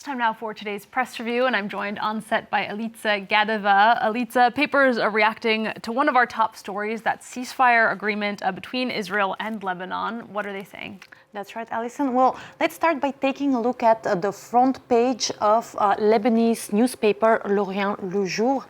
Time now for today's press review, and I'm joined on set by Alica Gadeva. Alica, papers are reacting to one of our top stories, that ceasefire agreement between Israel and Lebanon. What are they saying? That's right, Alison. Well, let's start by taking a look at the front page of Lebanese newspaper L'Orient Le Jour.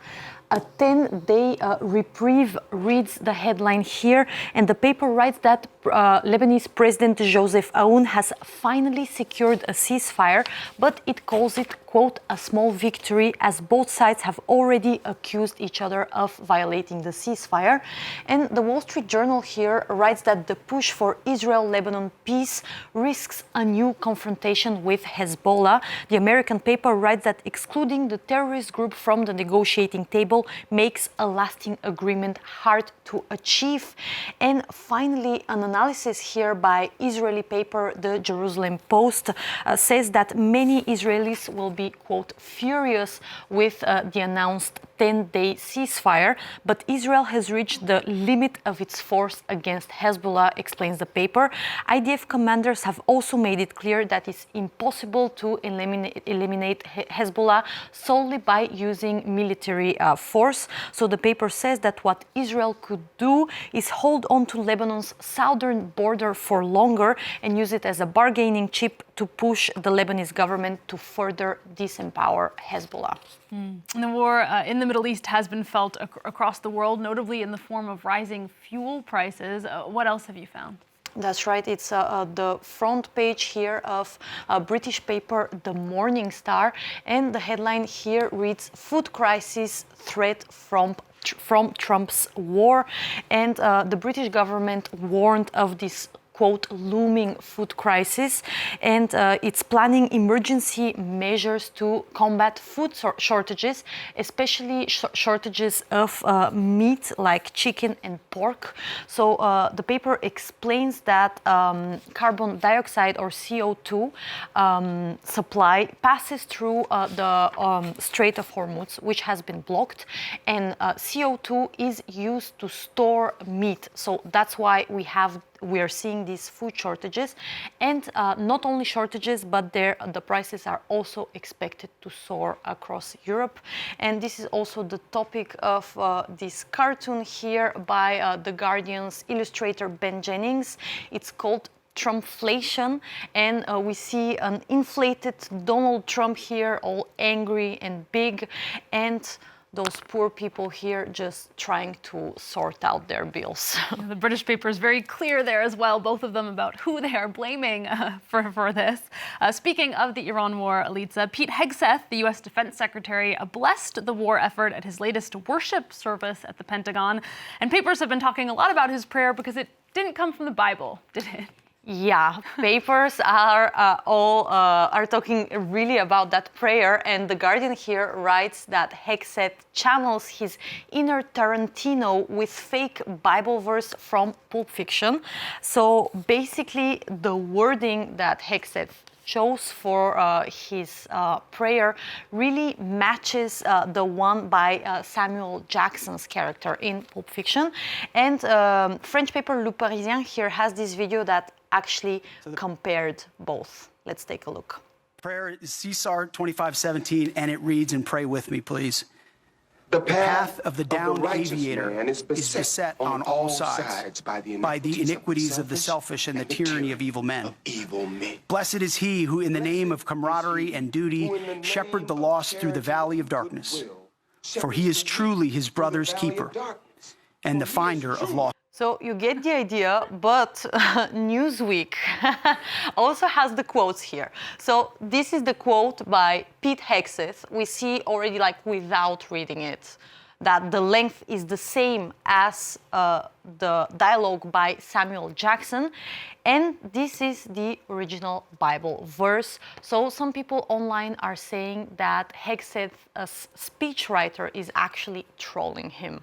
A 10-day reprieve reads the headline here, and the paper writes that Lebanese President Joseph Aoun has finally secured a ceasefire, but it calls it, quote, a small victory, as both sides have already accused each other of violating the ceasefire. And the Wall Street Journal here writes that the push for Israel-Lebanon peace risks a new confrontation with Hezbollah. The American paper writes that excluding the terrorist group from the negotiating table makes a lasting agreement hard to achieve. And finally, an analysis here by Israeli paper The Jerusalem Post says that many Israelis will be, quote, furious with the announced 10-day ceasefire, but Israel has reached the limit of its force against Hezbollah, explains the paper. IDF commanders have also made it clear that it's impossible to eliminate Hezbollah solely by using military force. So the paper says that what Israel could do is hold on to Lebanon's southern border for longer and use it as a bargaining chip to push the Lebanese government to further disempower Hezbollah. And the war in the Middle East has been felt across the world, notably in the form of rising fuel prices. What else have you found? That's right. It's the front page here of a British paper, The Morning Star, and the headline here reads, "Food crisis threat from Trump's war." And the British government warned of this, quote, looming food crisis, and it's planning emergency measures to combat food shortages, especially shortages of meat like chicken and pork. So the paper explains that carbon dioxide, or CO2, supply passes through the Strait of Hormuz, which has been blocked, and CO2 is used to store meat. So that's why we are seeing these food shortages, and not only shortages, but the prices are also expected to soar across Europe. And this is also the topic of this cartoon here by The Guardian's illustrator Ben Jennings. It's called Trumpflation, and we see an inflated Donald Trump here, all angry and big, and those poor people here just trying to sort out their bills. The British paper is very clear there as well, both of them, about who they are blaming for this. Speaking of the Iran war, Alica, Pete Hegseth, the U.S. Defense Secretary, blessed the war effort at his latest worship service at the Pentagon. And papers have been talking a lot about his prayer because it didn't come from the Bible, did it? Yeah, papers are talking really about that prayer, and The Guardian here writes that Hegseth channels his inner Tarantino with fake Bible verse from Pulp Fiction. So basically, the wording that Hegseth chose for his prayer really matches the one by Samuel Jackson's character in Pulp Fiction. And French paper Le Parisien here has this video that actually compared both. Let's take a look. Prayer is CSAR 2517, and it reads, and pray with me, please. The path of the downed aviator is beset on all sides by the iniquities of the selfish and the tyranny of evil men. Blessed is he who, in the name of camaraderie and duty, shepherd the lost through the valley of darkness. For he is truly his brother's keeper and the finder of lost. So you get the idea, but Newsweek also has the quotes here. So this is the quote by Pete Hegseth. We see already, like, without reading it, that the length is the same as the dialogue by Samuel Jackson. And this is the original Bible verse. So some people online are saying that Hegseth, as speechwriter, is actually trolling him.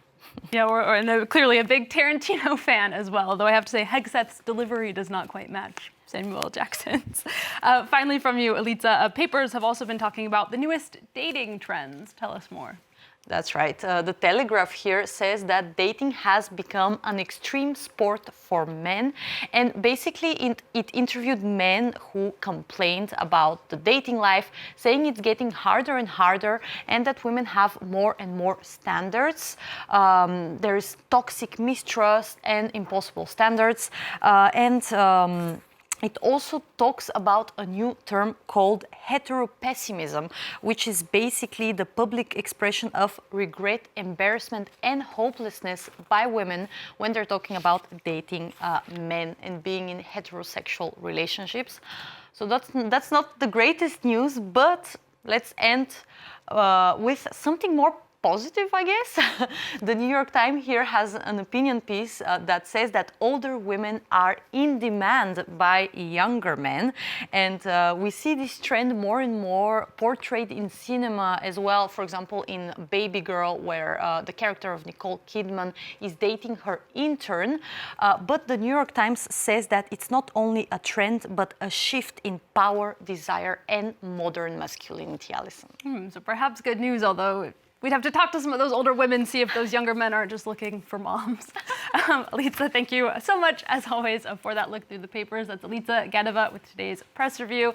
Yeah, and clearly a big Tarantino fan as well, although I have to say Hegseth's delivery does not quite match Samuel Jackson's. Finally from you, Alica, papers have also been talking about the newest dating trends. Tell us more. That's right. The Telegraph here says that dating has become an extreme sport for men. And basically, it interviewed men who complained about the dating life, saying it's getting harder and harder, and that women have more and more standards. There's toxic mistrust and impossible standards. It also talks about a new term called heteropessimism, which is basically the public expression of regret, embarrassment, and hopelessness by women when they're talking about dating men and being in heterosexual relationships. So that's not the greatest news, but let's end with something more positive, I guess. The New York Times here has an opinion piece that says that older women are in demand by younger men. And we see this trend more and more portrayed in cinema as well. For example, in Baby Girl, where the character of Nicole Kidman is dating her intern. But the New York Times says that it's not only a trend, but a shift in power, desire, and modern masculinity, Alison. So perhaps good news, although we'd have to talk to some of those older women, see if those younger men aren't just looking for moms. Alica, thank you so much, as always, for that look through the papers. That's Alica Gadeva with today's press review.